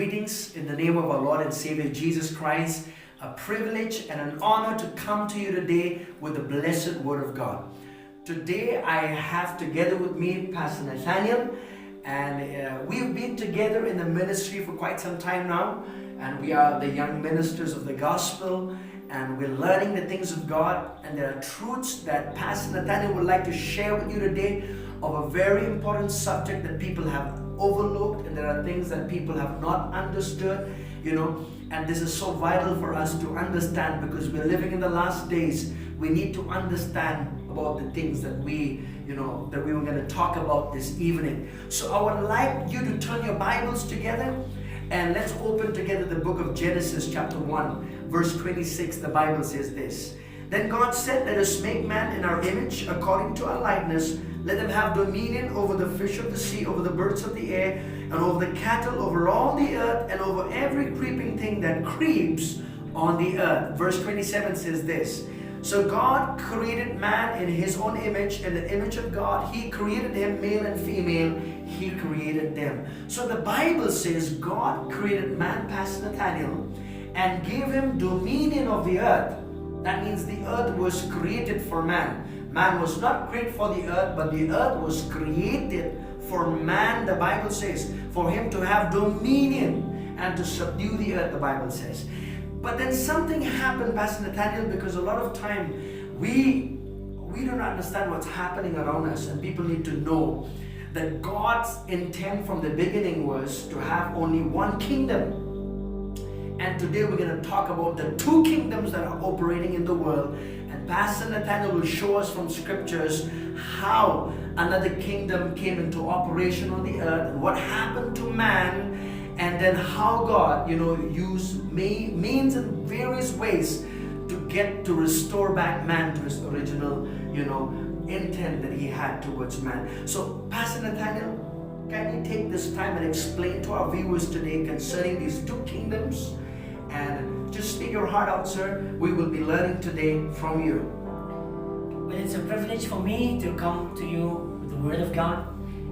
Greetings in the name of our Lord and Savior Jesus Christ. A privilege and an honor to come to you today with the blessed Word of God. Today I have together with me Pastor Nathaniel, and we've been together in the ministry for quite some time now, and we are the young ministers of the gospel, and we're learning the things of God, and there are truths that Pastor Nathaniel would like to share with you today of a very important subject that people have overlooked, and there are things that people have not understood, and this is so vital for us to understand because we're living in the last days. We need to understand about the things that we were going to talk about this evening. So I would like you to turn your Bibles together and let's open together the book of Genesis chapter 1 verse 26. The Bible says this: Then God said, let us make man in our image according to our likeness. Let them have dominion over the fish of the sea, over the birds of the air, and over the cattle, over all the earth, and over every creeping thing that creeps on the earth. Verse 27 says this: So God created man in his own image, in the image of God He created him, male and female He created them. So the Bible says God created man, Pastor Nathaniel, and gave him dominion of the earth. That means the earth was created for man. Man was not created for the earth, but the earth was created for man, the Bible says, for him to have dominion and to subdue the earth, the Bible says. But then something happened, Pastor Nathaniel, because a lot of time we don't understand what's happening around us, and people need to know that God's intent from the beginning was to have only one kingdom. And today we're going to talk about the two kingdoms that are operating in the world. And Pastor Nathaniel will show us from scriptures how another kingdom came into operation on the earth, and what happened to man, and then how God, used means in various ways to restore back man to his original, intent that he had towards man. So Pastor Nathaniel, can you take this time and explain to our viewers today concerning these two kingdoms? And just speak your heart out, sir. We will be learning today from you. Well, it's a privilege for me to come to you with the Word of God.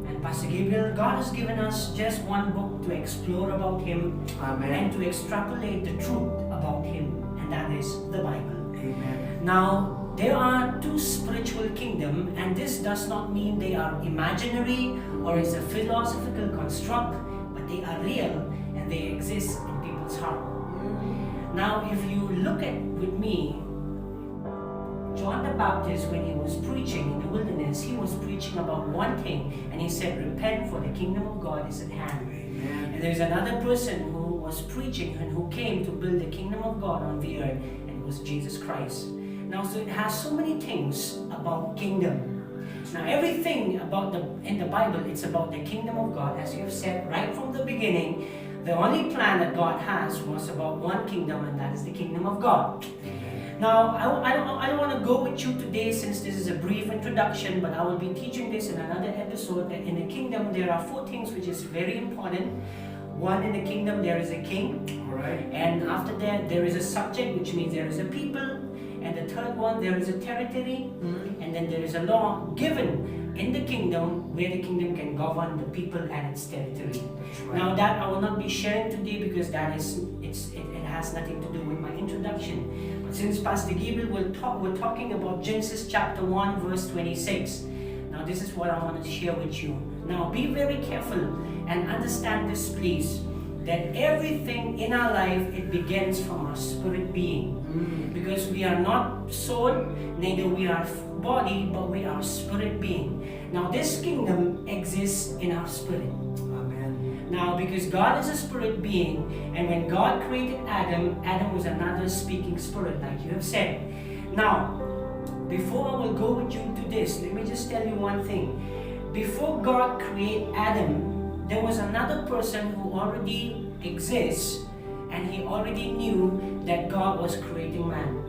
And Pastor Gabriel, God has given us just one book to explore about Him. Amen. And to extrapolate the truth about Him, and that is the Bible. Amen. Now, there are two spiritual kingdoms, and this does not mean they are imaginary or is a philosophical construct, but they are real and they exist in people's heart. Now, if you look at with me, John the Baptist, when he was preaching in the wilderness, he was preaching about one thing, and he said, repent, for the kingdom of God is at hand. Amen. And there's another person who was preaching and who came to build the kingdom of God on the earth, and it was Jesus Christ. Now, so it has so many things about kingdom. Now, everything in the Bible, it's about the kingdom of God. As you have said right from the beginning, the only plan that God has was about one kingdom, and that is the kingdom of God. Now, I don't want to go with you today, since this is a brief introduction, but I will be teaching this in another episode, that in the kingdom there are four things which is very important. One, in the kingdom there is a king. All right. And after that there is a subject, which means there is a people. And the third one, there is a territory. And then there is a law given in the kingdom, where the kingdom can govern the people and its territory. Right. Now, that I will not be sharing today, because it has nothing to do with my introduction. But since Pastor Gabriel we're talking about Genesis chapter 1 verse 26. Now, this is what I want to share with you. Now, be very careful and understand this, please, that everything in our life, it begins from our spirit being. Because we are not soul, neither we are body, but we are spirit being. Now, this kingdom exists in our spirit. Amen. Now, because God is a spirit being, and when God created Adam, Adam was another speaking spirit, like you have said. Now, before I will go with you to this, let me just tell you one thing. Before God created Adam, there was another person who already exists, and he already knew that God was creating man.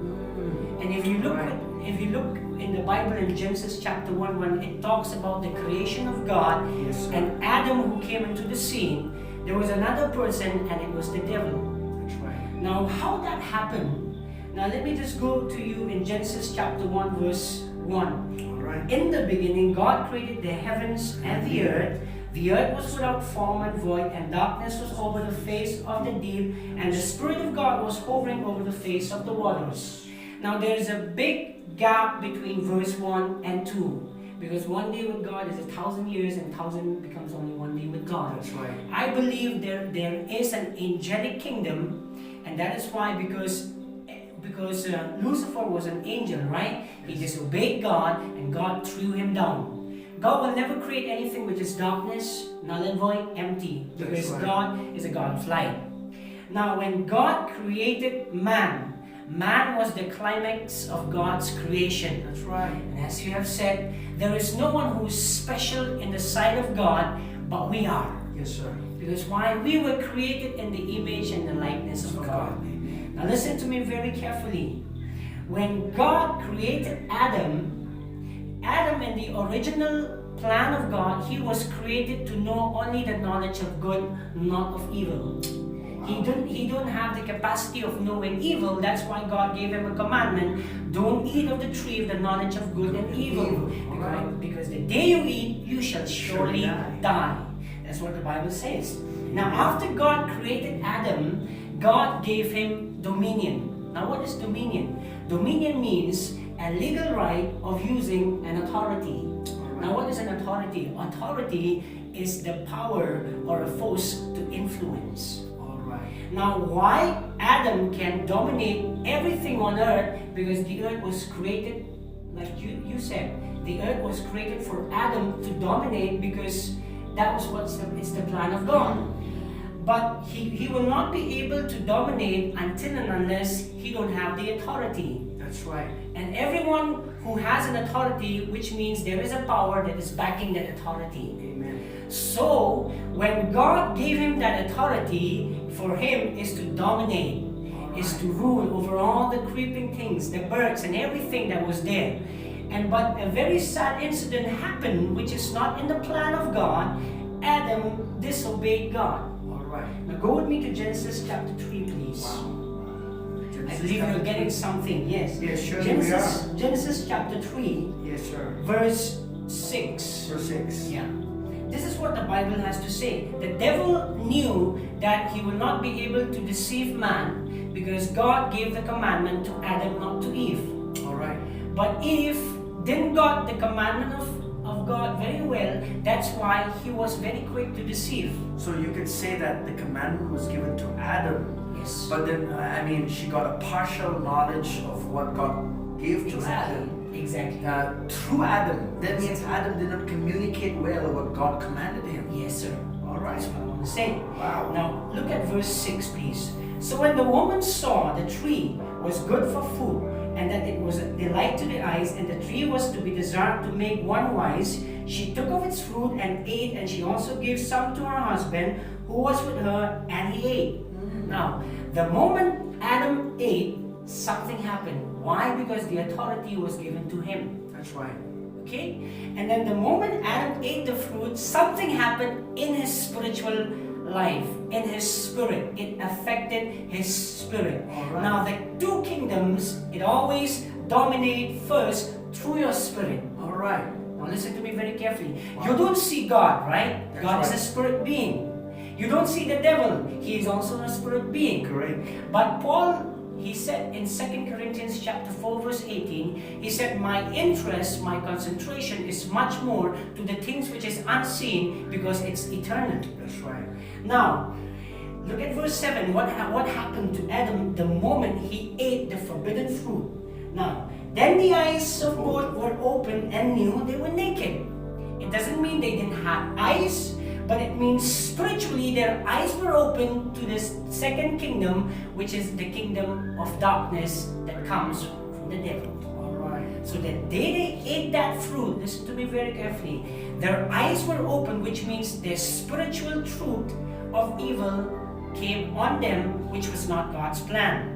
And if you look in the Bible in Genesis chapter 1, it talks about the creation of God. Yes, and Adam who came into the scene, there was another person, and it was the devil. That's right. Now, how that happened? Now, let me just go to you in Genesis chapter 1 verse 1. All right. In the beginning, God created the heavens and the earth. The earth was without form and void, and darkness was over the face of the deep, and the Spirit of God was hovering over the face of the waters. Now there is a big gap between verse 1 and 2. Because one day with God is 1,000 years, and 1,000 becomes only one day with God. That's right. I believe there is an angelic kingdom, and that is why because Lucifer was an angel, right? He disobeyed God, and God threw him down. God will never create anything which is darkness, null and void, empty, because God is a God of light. Now, when God created man was the climax of God's creation. That's right. And as you have said, there is no one who is special in the sight of God, but we are. Yes, sir. Because why? We were created in the image and the likeness of God. Amen. Now listen to me very carefully. When God created Adam in the original plan of God, he was created to know only the knowledge of good, not of evil. He don't have the capacity of knowing evil. That's why God gave him a commandment: don't eat of the tree of the knowledge of good and evil. Because the day you eat, you shall surely die. That's what the Bible says. Now, after God created Adam, God gave him dominion. Now, what is dominion? Dominion means a legal right of using an authority. Now, what is an authority? Authority is the power or a force to influence. Now, why Adam can dominate everything on earth? Because the earth was created, like you said, the earth was created for Adam to dominate, because that was it's the plan of God. But he will not be able to dominate until and unless he don't have the authority. That's right. And everyone who has an authority, which means there is a power that is backing that authority. Amen. So, when God gave him that authority, for him is to dominate, is to rule over all the creeping things, the birds and everything that was there. But a very sad incident happened, which is not in the plan of God. Adam disobeyed God. Now go with me to Genesis chapter 3, please. Wow. I believe you're getting something. Yes. Yes, sure. Genesis chapter 3. Yes, sir. Verse 6. Verse 6. Yeah. This is what the Bible has to say. The devil knew that he will not be able to deceive man, because God gave the commandment to Adam, not to Eve. Alright. But Eve didn't got the commandment of God very well. That's why he was very quick to deceive. So you could say that the commandment was given to Adam. Yes. But then, she got a partial knowledge of what God gave to Adam. Exactly. Through Adam. That means Adam did not communicate well what God commanded him. Yes, sir. Alright. That's what I want to say. Wow. Now, look at verse 6, please. So when the woman saw the tree was good for food, and that it was a delight to the eyes, and the tree was to be desired to make one wise, she took of its fruit and ate, and she also gave some to her husband who was with her, and he ate. Now, the moment Adam ate, something happened. Why? Because the authority was given to him. That's right. Okay? And then the moment Adam ate the fruit, something happened in his spiritual life, in his spirit. It affected his spirit. Alright. Now, the two kingdoms, it always dominate first through your spirit. Alright. Now, listen to me very carefully. Wow. You don't see God, right? That's God right. is a spirit being. You don't see the devil. He is also a spirit being. Correct. But Paul, he said in 2 Corinthians chapter 4 verse 18, he said, my interest, my concentration is much more to the things which is unseen, because it's eternal. That's right. Now, look at verse 7. What happened to Adam the moment he ate the forbidden fruit? Now, then the eyes of both were open and knew they were naked. It doesn't mean they didn't have eyes, but it means spiritually their eyes were open to this second kingdom, which is the kingdom of darkness that comes from the devil. Alright. So the day they ate that fruit, listen to me very carefully, their eyes were open, which means the spiritual truth of evil came on them, which was not God's plan.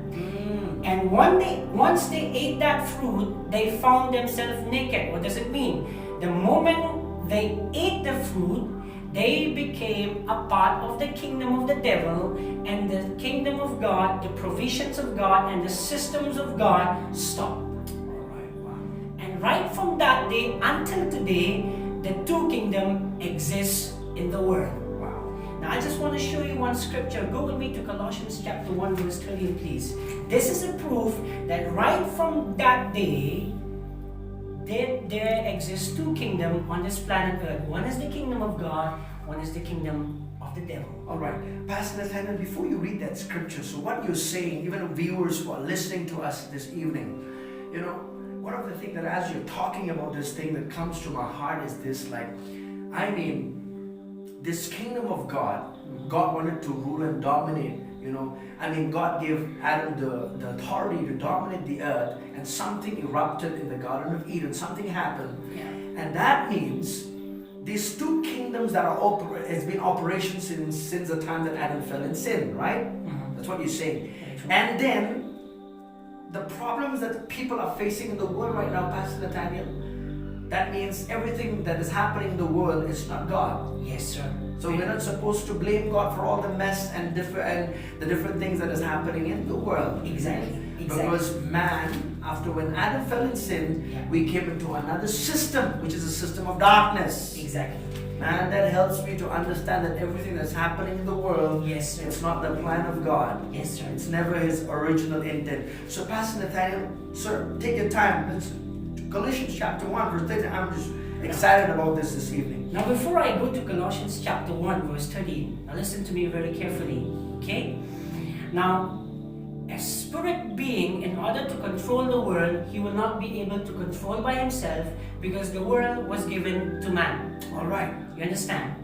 And once they ate that fruit, they found themselves naked. What does it mean? The moment they ate the fruit, they became a part of the kingdom of the devil, and the kingdom of God, the provisions of God, and the systems of God stopped. Alright. Wow. And right from that day until today, the two kingdoms exist in the world. Wow. Now I just want to show you one scripture. Go with me to Colossians chapter 1 verse 13, please. This is a proof that right from that day, there exists two kingdoms on this planet Earth. One is the kingdom of God, one is the kingdom of the devil. All right, Pastor Nathaniel, before you read that scripture, so what you're saying, even viewers who are listening to us this evening, you know, one of the things that as you're talking about this thing that comes to my heart is this, like, I mean, this kingdom of God, God wanted to rule and dominate, you know. I mean, God gave Adam the authority to dominate the earth, and something erupted in the Garden of Eden, something happened. Yeah. And that means these two kingdoms that are has been operation since the time that Adam fell in sin, right? That's what you're saying. And then the problems that people are facing in the world right now, Pastor Nathaniel, that means everything that is happening in the world is not God. Yes, sir. So we're not supposed to blame God for all the mess and the different things that is happening in the world. Exactly. Because man, after when Adam fell in sin, we came into another system, which is a system of darkness. Exactly. And that helps me to understand that everything that's happening in the world, Yes, sir. it's not the plan of God. Yes, sir. It's never His original intent. So Pastor Nathaniel, sir, take your time. Let's Colossians chapter 1, verse 13. I'm just excited about this evening. Now before I go to Colossians chapter 1 verse 13, now listen to me very carefully, okay? Now, a spirit being, in order to control the world, he will not be able to control by himself because the world was given to man. All right. You understand?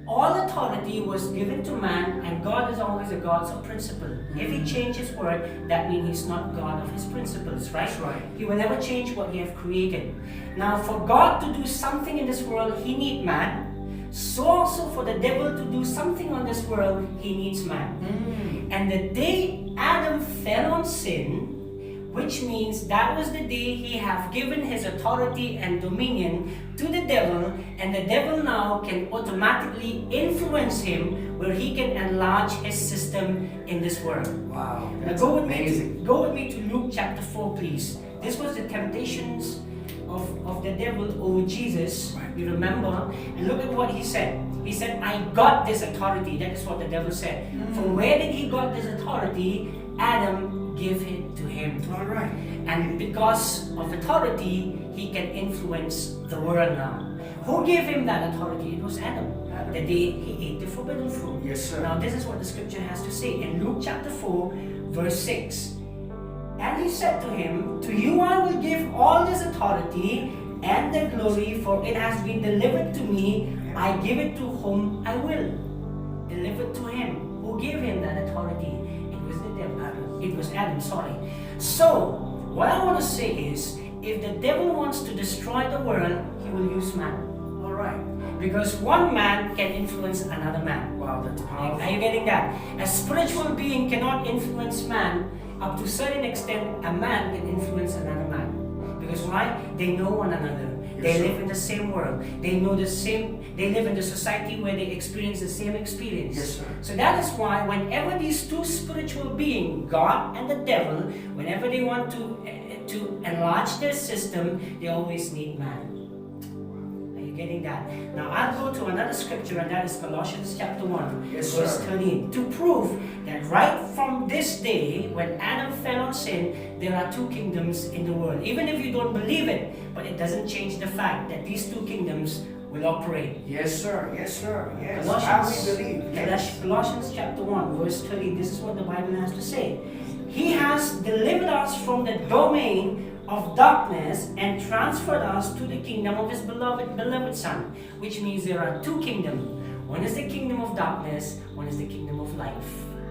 All authority was given to man, and God is always a God of principle. If He changes His word, that means He's not God of His principles, right? That's right. He will never change what He has created. Now, for God to do something in this world, He needs man. So also for the devil to do something on this world, he needs man. And the day Adam fell on sin, which means that was the day he have given his authority and dominion to the devil, and the devil now can automatically influence him where he can enlarge his system in this world. Wow, Now that's go amazing. go with me to Luke chapter 4, please. This was the temptations of the devil over Jesus, you remember? And look at what he said. He said, I got this authority. That is what the devil said. From where did he got this authority? Adam gave it to him. All right. And because of authority, he can influence the world now. Who gave him that authority? It was Adam. The day he ate the forbidden fruit. Yes, sir. Now this is what the scripture has to say in Luke chapter 4, verse 6. And he said to him, to you I will give all this authority and the glory, for it has been delivered to me. I give it to whom I will. Delivered to him. Who gave him that authority? It was the devil. It was Adam, sorry. So, what I want to say is, if the devil wants to destroy the world, he will use man. All right. Because one man can influence another man. Wow, that's powerful. Are you getting that? A spiritual being cannot influence man. Up to a certain extent, a man can influence another man. Because why? They know one another. They live in the same world. They know the same. They live in the society where they experience the same experience. Yes, sir. So that is why whenever these two spiritual beings, God and the devil, whenever they want to enlarge their system, they always need man. Getting that. Now I'll go to another scripture, and that is Colossians chapter 1, Yes, verse sir. 13, to prove that right from this day when Adam fell on sin, there are two kingdoms in the world. Even if you don't believe it, but it doesn't change the fact that these two kingdoms will operate. Yes, sir. Yes, sir. Yes. Colossians, I believe. Yes. Colossians chapter 1, verse 13, this is what the Bible has to say. He has delivered us from the domain of darkness and transferred us to the kingdom of his beloved Son, which means there are two kingdoms. One is the kingdom of darkness, one is the kingdom of life.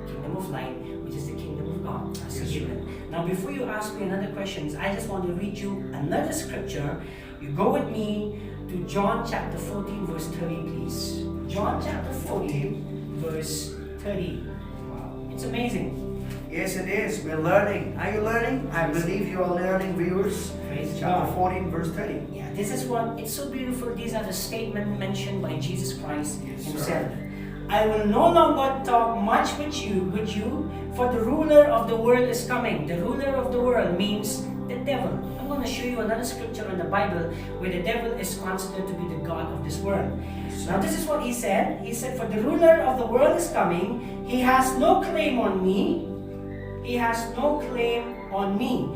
Kingdom of light, which is the kingdom of God. That's Yes, given. Now before you ask me another questions, I just want to read you another scripture. You go with me to John chapter 14, verse 30, please. John chapter 14, verse 30. Wow. It's amazing. Yes, it is. We're learning. Are you learning? I believe you are learning, viewers. Praise Chapter God. 14, verse 30. Yeah, this is what, it's so beautiful. These are the statements mentioned by Jesus Christ Yes, himself. sir. I will no longer talk much with you, for the ruler of the world is coming. The ruler of the world means the devil. I'm going to show you another scripture in the Bible where the devil is considered to be the god of this world. Now this is what he said. He said, "For the ruler of the world is coming. He has no claim on me. He has no claim on me.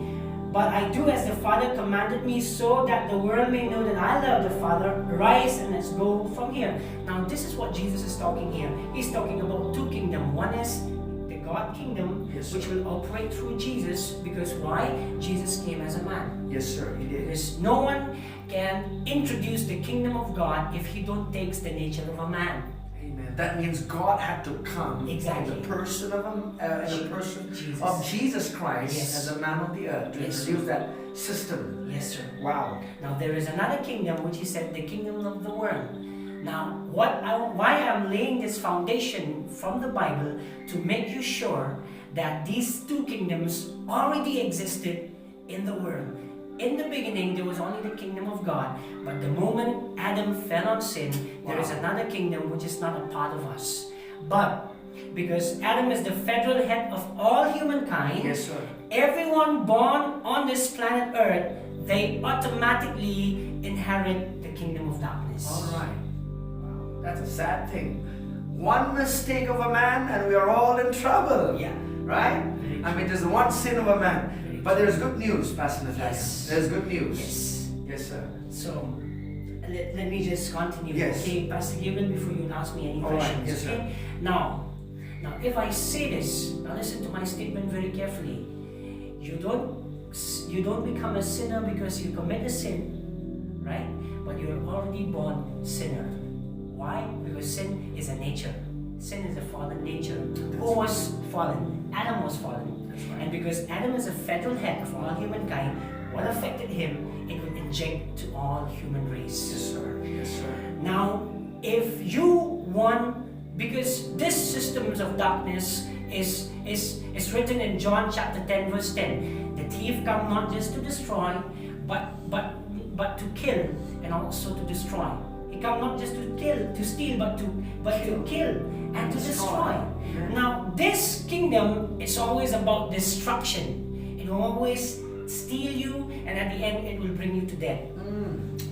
But I do as the Father commanded me, so that the world may know that I love the Father. Rise and let's go from here." Now this is what Jesus is talking here. He's talking about two kingdoms. One is the God kingdom, Yes, which sir. will operate through Jesus. Because why? Jesus came as a man. Yes, sir, he did. Because no one can introduce the kingdom of God if he don't takes the nature of a man. Amen. That means God had to come Exactly. in the person of Jesus. of Jesus Christ Yes. as a man on the earth to Yes. introduce that system. Yes, sir. Wow. Now there is another kingdom which he said the kingdom of the world. Now why I'm laying this foundation from the Bible to make you sure that these two kingdoms already existed in the world. In the beginning there was only the kingdom of God, but the moment Adam fell on sin, there is another kingdom which is not a part of us. But because Adam is the federal head of all humankind, Yes, sir. everyone born on this planet Earth, they automatically inherit the kingdom of darkness. All right. Wow. That's a sad thing. One mistake of a man and we are all in trouble. Yeah. Right? Very I mean, there's one sin of a man. Very But there's good news, Pastor Nathaniel. Yes. There's good news. Yes. Yes, sir. So let me just continue. Yes. Okay, Pastor Gabriel, before you ask me any All right. questions. Yes, sir. Okay? Now if I say this, now listen to my statement very carefully. You don't become a sinner because you commit a sin, right? But you're already born sinner. Why? Because sin is a nature. Sin is a fallen nature. Who was fallen? Adam was fallen. Right. And because Adam is a federal head of all humankind, what affected him, it will inject to all human race. Yes, sir. Yes, sir. Now, if you want, because this systems of darkness is written in John chapter 10 verse 10. The thief come not just to destroy, but to kill and also to destroy. He come not just to kill, to steal, but to kill and to destroy. Yeah. Now, this kingdom is always about destruction. It will always steal you, and at the end, it will bring you to death.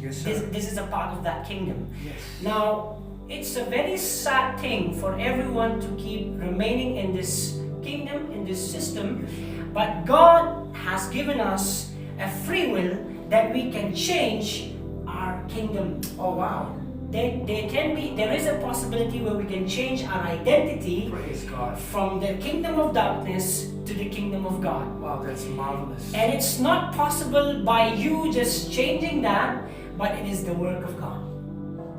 Yes, sir. This is a part of that kingdom. Yes. Now, it's a very sad thing for everyone to keep remaining in this kingdom, in this system, but God has given us a free will that we can change our kingdom. Oh, wow. There is a possibility where we can change our identity Praise God. from the kingdom of darkness to the kingdom of God. Wow, that's marvelous. And it's not possible by you just changing that, but it is the work of God.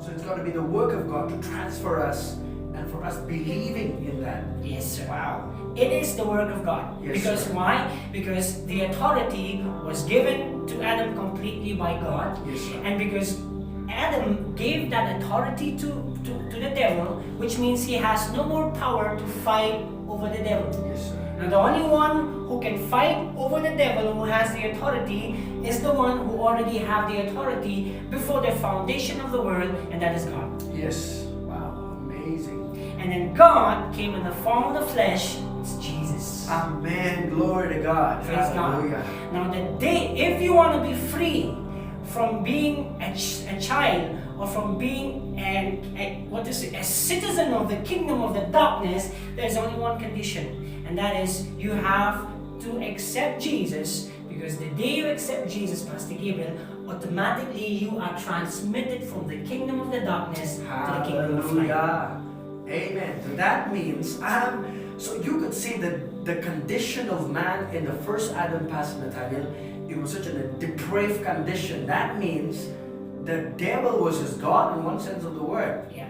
So it's got to be the work of God to transfer us and for us believing in that. Yes, sir. Wow. It is the work of God. Yes, Because sir. why? Because the authority was given to Adam completely by God. Yes, sir. And because Adam gave that authority to the devil, which means he has no more power to fight over the devil. Yes, sir. Now the only one who can fight over the devil, who has the authority, is the one who already have the authority before the foundation of the world, and that is God. Yes. Wow. Amazing. And then God came in the form of the flesh. It's Jesus. Amen. Glory to God. Praise Hallelujah. God. Now if you want to be free from being a child or from being a citizen of the kingdom of the darkness, there's only one condition, and that is you have to accept Jesus. Because the day you accept Jesus, Pastor Gabriel, automatically you are transmitted from the kingdom of the darkness to the kingdom of light. Hallelujah. Amen. So that means so you could see the condition of man in the first Adam, Pastor Nathaniel, it was such a depraved condition. That means the devil was his God in one sense of the word. Yeah.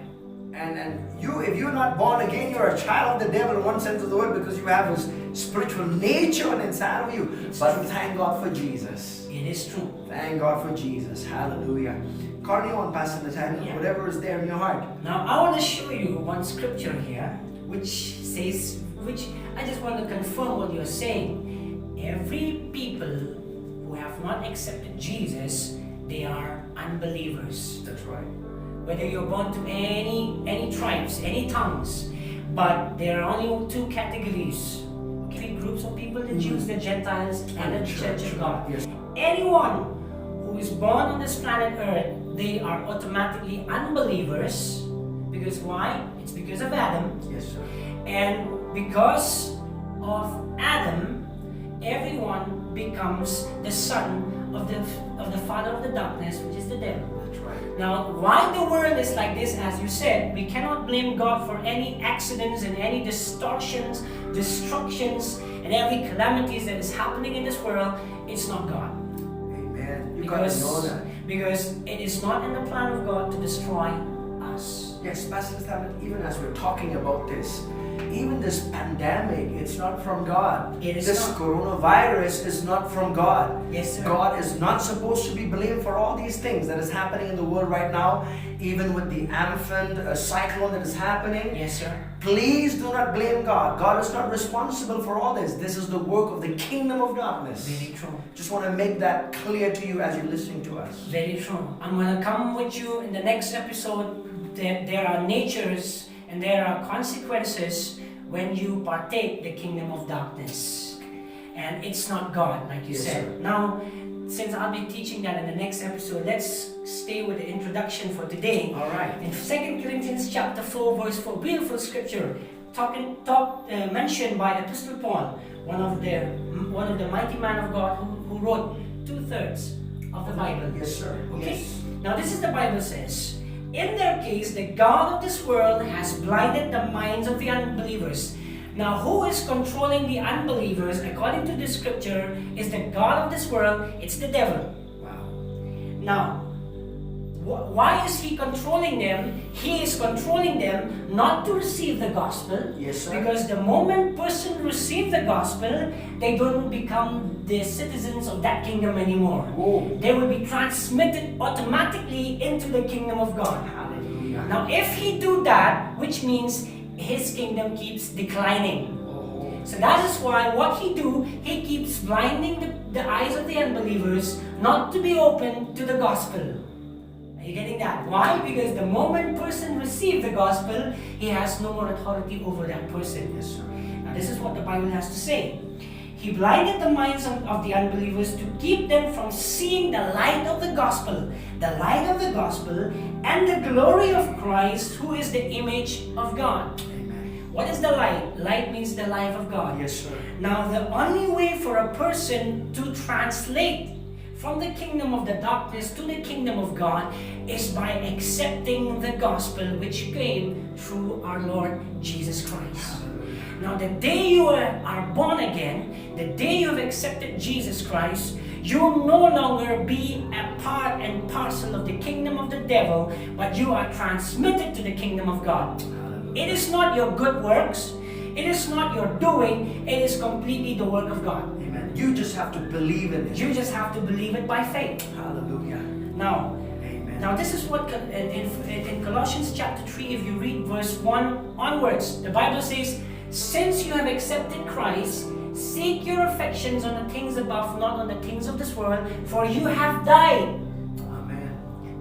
And you, if you're not born again, you're a child of the devil in one sense of the word because you have his spiritual nature on the inside of you. But thank God for Jesus. It is true. Thank God for Jesus. Hallelujah. Carry on, Pastor Nathaniel. Yeah. Whatever is there in your heart. Now I want to show you one scripture here, which I just want to confirm what you're saying. Every people who have not accepted Jesus, they are unbelievers. That's right. Whether you're born to any tribes, any tongues, but there are only two categories, three groups groups of people, the Jews, the Gentiles, and the Church of God. Yes. Anyone who is born on this planet Earth, they are automatically unbelievers. Because why? It's because of Adam. Yes, sir. And because of Adam, everyone becomes the son of the father of the darkness, which is the devil. That's right. Now, why the world is like this, as you said, we cannot blame God for any accidents and any distortions, destructions, and every calamities that is happening in this world. It's not God. Amen. You gotta know that. Because it is not in the plan of God to destroy us. Yes, Pastor Stabit, even as we're talking about this, even this pandemic, it's not from God. It is this not. coronavirus is not from God. Yes, sir. God is not supposed to be blamed for all these things that is happening in the world right now, even with the Amphan cyclone that is happening. Yes, sir. Please do not blame God. God is not responsible for all this. This is the work of the kingdom of darkness. Very true. Just want to make that clear to you as you're listening to us. Very true. I'm going to come with you in the next episode. There are natures and there are consequences when you partake the kingdom of darkness. And it's not God, like you said. Sir. Now, since I'll be teaching that in the next episode, let's stay with the introduction for today. All right. In 2 Corinthians chapter 4, verse 4, beautiful scripture, mentioned by Apostle Paul, one of the mighty man of God who wrote 2/3 of the Bible. Yes, sir. Okay. Yes. Now this is the Bible says, in their case, the God of this world has blinded the minds of the unbelievers. Now, who is controlling the unbelievers, according to the scripture, is the God of this world. It's the devil. Wow. Now, why is he controlling them? He is controlling them not to receive the gospel. Yes, sir. Because the moment person receive the gospel, they don't become the citizens of that kingdom anymore. Oh. They will be transmitted automatically into the kingdom of God. Hallelujah. Now, if he do that, which means his kingdom keeps declining. Oh. So that is why what he do, he keeps blinding the eyes of the unbelievers not to be open to the gospel. Are you getting that? Why? Because the moment person receives the gospel, he has no more authority over that person. Yes, sir. Now this is what the Bible has to say. He blinded the minds of the unbelievers to keep them from seeing the light of the gospel and the glory of Christ, who is the image of God. Amen. What is the light? Light means the life of God. Yes, sir. Now, the only way for a person to translate from the kingdom of the darkness to the kingdom of God is by accepting the gospel which came through our Lord Jesus Christ. Now, the day you are born again, the day you have accepted Jesus Christ, you will no longer be a part and parcel of the kingdom of the devil, but you are transmitted to the kingdom of God. It is not your good works, it is not your doing, it is completely the work of God. Amen. You just have to believe in it. You just have to believe it by faith. Hallelujah. Now, Amen. Now this is what in Colossians chapter 3, if you read verse 1 onwards, the Bible says, since you have accepted Christ, seek your affections on the things above, not on the things of this world, for you have died. Amen.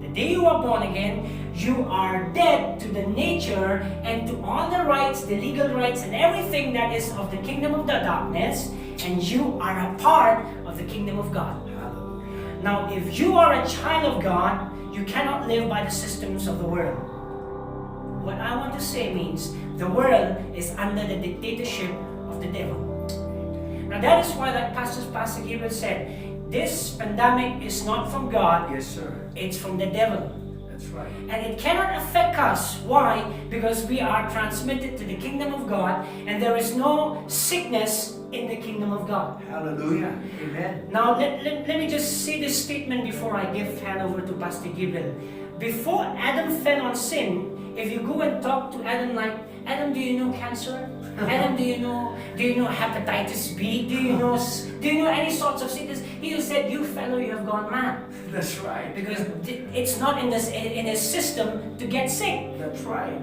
The day you are born again, you are dead to the nature and to all the rights, the legal rights, and everything that is of the kingdom of the darkness, and you are a part of the kingdom of God. Hallelujah. Now, if you are a child of God, you cannot live by the systems of the world. What I want to say means the world is under the dictatorship of the devil. Now that is why, like Pastor Gabriel said, this pandemic is not from God. Yes, sir. It's from the devil. That's right. And it cannot affect us. Why? Because we are transmitted to the kingdom of God, and there is no sickness in the kingdom of God. Hallelujah. Amen. Now let me just say this statement before I give hand over to Pastor Gabriel. Before Adam fell on sin, if you go and talk to Adam like, Adam, do you know cancer? Adam, do you know hepatitis B? Do you know any sorts of sickness? He said, you fellow, you have gone mad. That's right. Because it's not in a system to get sick. That's right.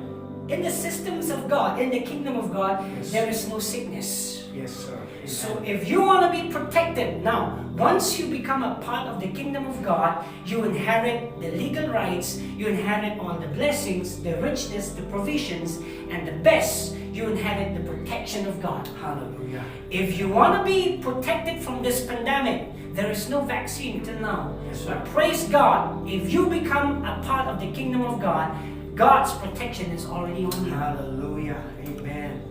In the systems of God, in the kingdom of God, Yes. there is no sickness. Yes, sir. Amen. So if you want to be protected, now, once you become a part of the kingdom of God, you inherit the legal rights, you inherit all the blessings, the richness, the provisions, and the best. you inherit the protection of God. Hallelujah. If you want to be protected from this pandemic, there is no vaccine till now. Yes, But sir. praise God, if you become a part of the kingdom of God, God's protection is already on you. Hallelujah. Amen.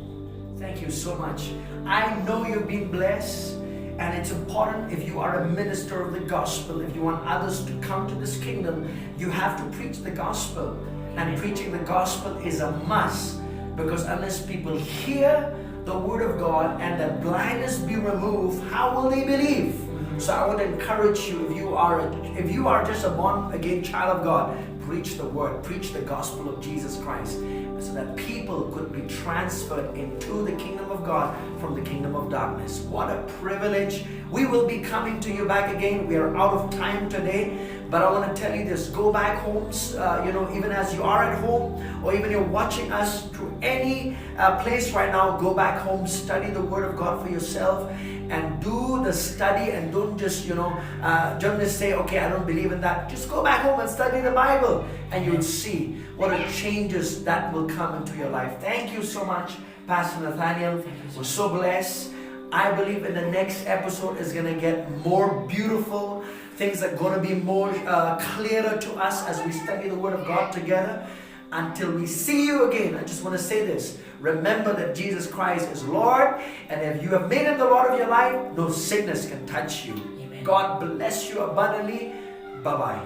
Thank you so much. I know you've been blessed, and it's important if you are a minister of the gospel, if you want others to come to this kingdom, you have to preach the gospel. And preaching the gospel is a must, because unless people hear the word of God and the blindness be removed, how will they believe? So I would encourage you, if you are just a born again child of God, preach the word, preach the gospel of Jesus Christ, so that people could be transferred into the kingdom of God from the kingdom of darkness. What a privilege. We will be coming to you back again. We are out of time today, but I want to tell you this: go back homes, even as you are at home, or even you're watching us through any place right now, go back home, study the word of God for yourself, and do the study, and don't just say, okay, I don't believe in that. Just go back home and study the Bible, and you'll see what a changes that will come into your life. Thank you so much, Pastor Nathaniel. We're so blessed. I believe in the next episode is going to get more beautiful. Things are going to be more clearer to us as we study the Word of God together. Until we see you again, I just want to say this: remember that Jesus Christ is Lord, and if you have made Him the Lord of your life, no sickness can touch you. Amen. God bless you abundantly. Bye-bye.